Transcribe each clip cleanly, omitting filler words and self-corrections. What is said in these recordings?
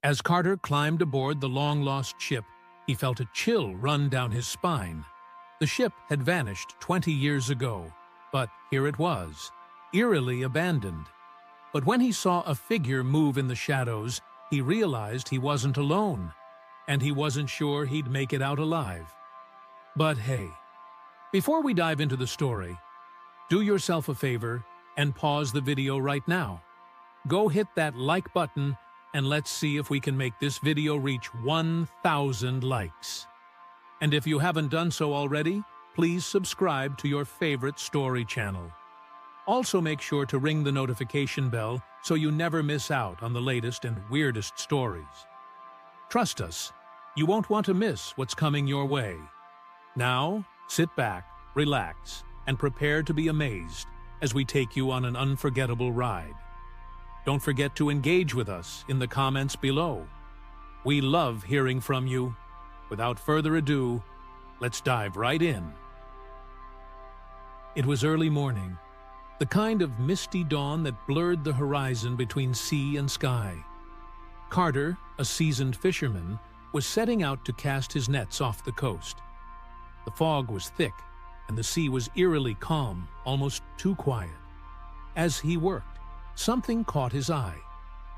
As Carter climbed aboard the long-lost ship, he felt a chill run down his spine. The ship had vanished 20 years ago, but here it was, eerily abandoned. But when he saw a figure move in the shadows, he realized he wasn't alone, and he wasn't sure he'd make it out alive. But hey, before we dive into the story, do yourself a favor and pause the video right now. Go hit that like button and let's see if we can make this video reach 1,000 likes. And if you haven't done so already, please subscribe to your favorite story channel. Also make sure to ring the notification bell so you never miss out on the latest and weirdest stories. Trust us, you won't want to miss what's coming your way. Now, sit back, relax, and prepare to be amazed as we take you on an unforgettable ride. Don't forget to engage with us in the comments below. We love hearing from you. Without further ado, let's dive right in. It was early morning, the kind of misty dawn that blurred the horizon between sea and sky. Carter, a seasoned fisherman, was setting out to cast his nets off the coast. The fog was thick, and the sea was eerily calm, almost too quiet. As he worked, something caught his eye,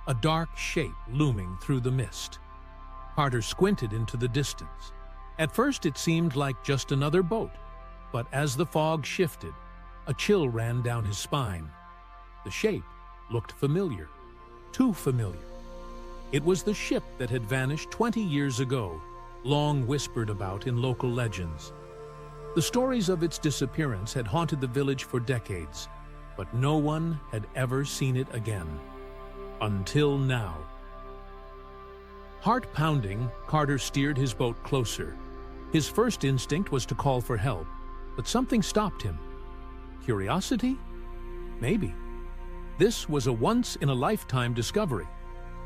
a dark shape looming through the mist. Carter squinted into the distance. At first it seemed like just another boat, but as the fog shifted, a chill ran down his spine. The shape looked familiar, too familiar. It was the ship that had vanished 20 years ago, long whispered about in local legends. The stories of its disappearance had haunted the village for decades, but no one had ever seen it again. Until now. Heart-pounding, Carter steered his boat closer. His first instinct was to call for help, but something stopped him. Curiosity? Maybe. This was a once-in-a-lifetime discovery,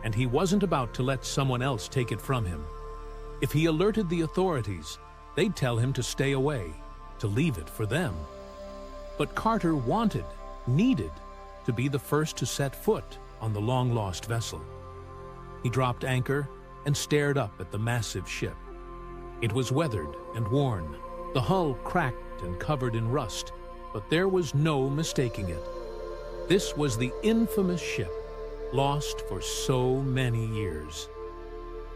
and he wasn't about to let someone else take it from him. If he alerted the authorities, they'd tell him to stay away, to leave it for them. But Carter needed to be the first to set foot on the long-lost vessel. He dropped anchor and stared up at the massive ship. It was weathered and worn, the hull cracked and covered in rust, but there was no mistaking it. This was the infamous ship, lost for so many years.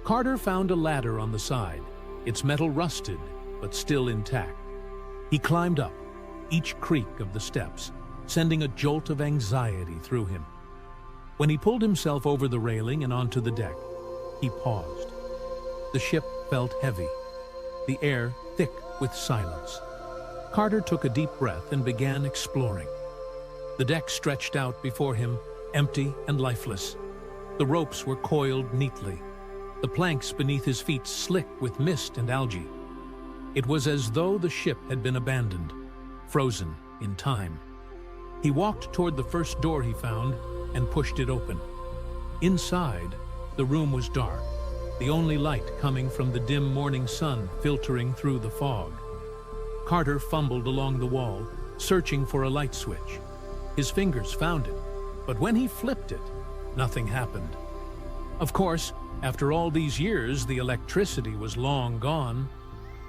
Carter found a ladder on the side, its metal rusted, but still intact. He climbed up, each creak of the steps, sending a jolt of anxiety through him. When he pulled himself over the railing and onto the deck, he paused. The ship felt heavy, the air thick with silence. Carter took a deep breath and began exploring. The deck stretched out before him, empty and lifeless. The ropes were coiled neatly, the planks beneath his feet slick with mist and algae. It was as though the ship had been abandoned, frozen in time. He walked toward the first door he found and pushed it open. Inside, the room was dark, the only light coming from the dim morning sun filtering through the fog. Carter fumbled along the wall, searching for a light switch. His fingers found it, but when he flipped it, nothing happened. Of course, after all these years, the electricity was long gone.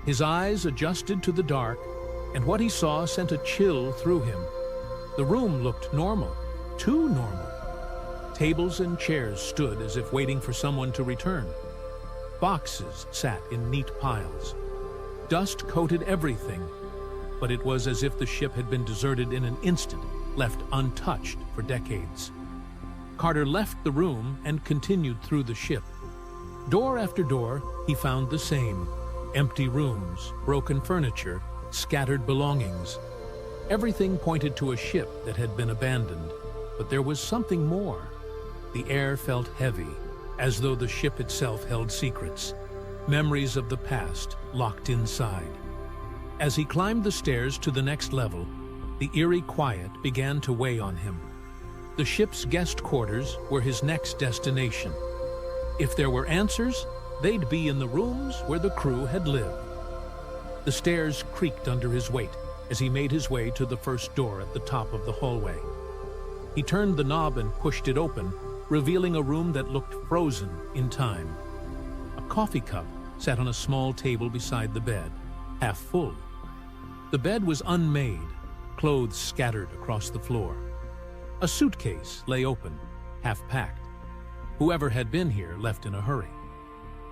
His eyes adjusted to the dark, and what he saw sent a chill through him. The room looked normal, too normal. Tables and chairs stood as if waiting for someone to return. Boxes sat in neat piles. Dust coated everything, but it was as if the ship had been deserted in an instant, left untouched for decades. Carter left the room and continued through the ship. Door after door, he found the same. Empty rooms, broken furniture, scattered belongings. Everything pointed to a ship that had been abandoned, but there was something more. The air felt heavy, as though the ship itself held secrets, memories of the past locked inside. As he climbed the stairs to the next level, the eerie quiet began to weigh on him. The ship's guest quarters were his next destination. If there were answers, they'd be in the rooms where the crew had lived. The stairs creaked under his weight as he made his way to the first door at the top of the hallway. He turned the knob and pushed it open, revealing a room that looked frozen in time. A coffee cup sat on a small table beside the bed, half full. The bed was unmade, clothes scattered across the floor. A suitcase lay open, half packed. Whoever had been here left in a hurry.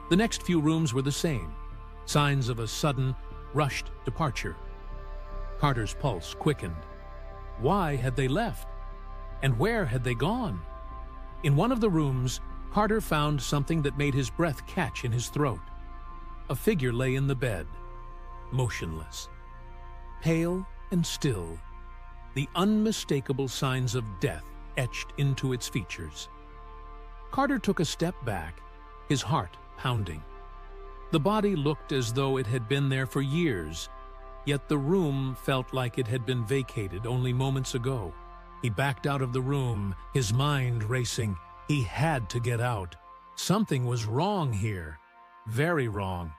The next few rooms were the same, signs of a sudden, rushed departure. Carter's pulse quickened. Why had they left? And where had they gone? In one of the rooms, Carter found something that made his breath catch in his throat. A figure lay in the bed, motionless, pale and still, the unmistakable signs of death etched into its features. Carter took a step back, his heart pounding. The body looked as though it had been there for years, yet the room felt like it had been vacated only moments ago. He backed out of the room, his mind racing. He had to get out. Something was wrong here, very wrong.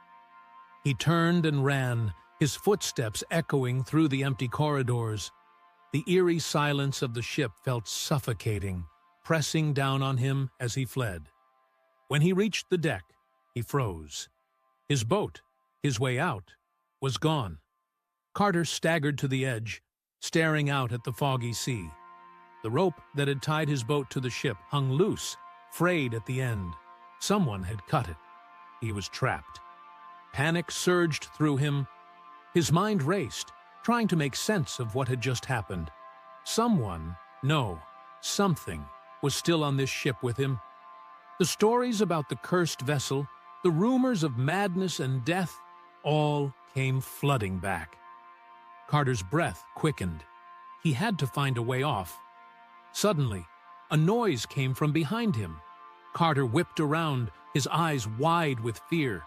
He turned and ran, his footsteps echoing through the empty corridors. The eerie silence of the ship felt suffocating, pressing down on him as he fled. When he reached the deck, he froze. His boat, his way out, was gone. Carter staggered to the edge, staring out at the foggy sea. The rope that had tied his boat to the ship hung loose, frayed at the end. Someone had cut it. He was trapped. Panic surged through him. His mind raced, trying to make sense of what had just happened. Someone, no, something, was still on this ship with him. The stories about the cursed vessel, the rumors of madness and death, all came flooding back. Carter's breath quickened. He had to find a way off. Suddenly, a noise came from behind him. Carter whipped around, his eyes wide with fear.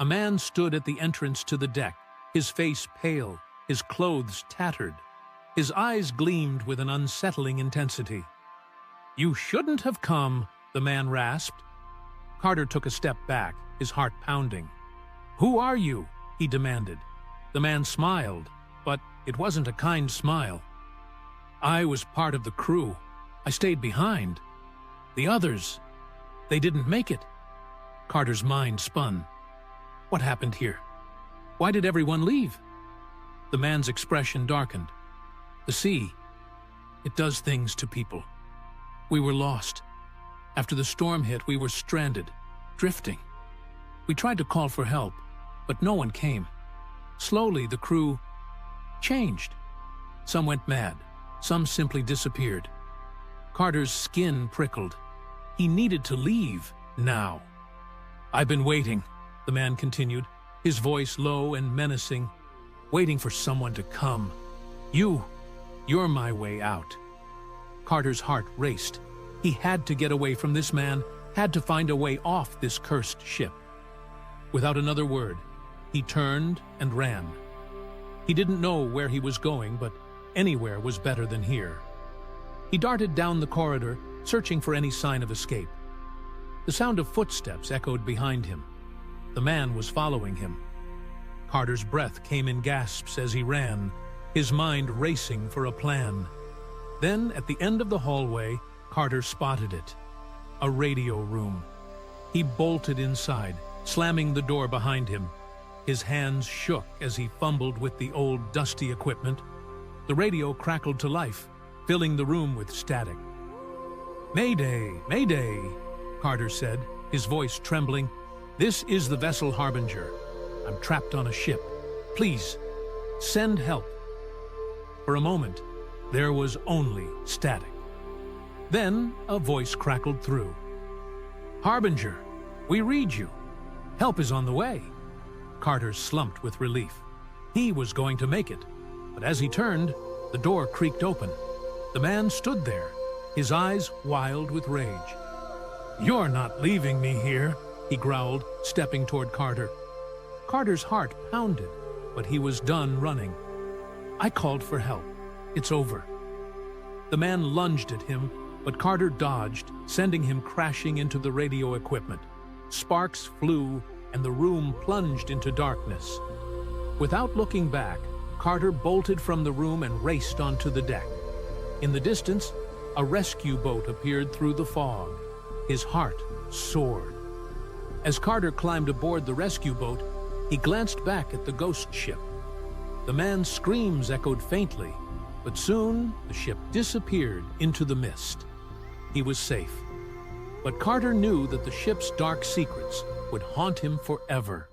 A man stood at the entrance to the deck, his face pale, his clothes tattered. His eyes gleamed with an unsettling intensity. "You shouldn't have come," the man rasped. Carter took a step back, his heart pounding. "Who are you?" he demanded. The man smiled, but it wasn't a kind smile. "I was part of the crew. I stayed behind. The others, they didn't make it." Carter's mind spun. What happened here? Why did everyone leave? The man's expression darkened. The sea, it does things to people. We were lost. After the storm hit, we were stranded, drifting. We tried to call for help, but no one came. Slowly, the crew changed. Some went mad. Some simply disappeared. Carter's skin prickled. He needed to leave, now. "I've been waiting," the man continued, his voice low and menacing, "waiting for someone to come. You're my way out." Carter's heart raced. He had to get away from this man, had to find a way off this cursed ship. Without another word, he turned and ran. He didn't know where he was going, but anywhere was better than here. He darted down the corridor, searching for any sign of escape. The sound of footsteps echoed behind him. The man was following him. Carter's breath came in gasps as he ran, his mind racing for a plan. Then, at the end of the hallway, Carter spotted it. A radio room. He bolted inside, slamming the door behind him. His hands shook as he fumbled with the old, dusty equipment. The radio crackled to life, filling the room with static. "Mayday! Mayday!" Carter said, his voice trembling. "This is the vessel Harbinger. I'm trapped on a ship. Please, send help." For a moment, there was only static. Then a voice crackled through. "Harbinger, we read you. Help is on the way." Carter slumped with relief. He was going to make it. But as he turned, the door creaked open. The man stood there, his eyes wild with rage. "You're not leaving me here," he growled, stepping toward Carter. Carter's heart pounded, but he was done running. "I called for help. It's over." The man lunged at him, but Carter dodged, sending him crashing into the radio equipment. Sparks flew, and the room plunged into darkness. Without looking back, Carter bolted from the room and raced onto the deck. In the distance, A rescue boat appeared through the fog. His heart soared. As Carter climbed aboard the rescue boat, he glanced back at the ghost ship. The man's screams echoed faintly, but soon the ship disappeared into the mist. He was safe. But Carter knew that the ship's dark secrets would haunt him forever.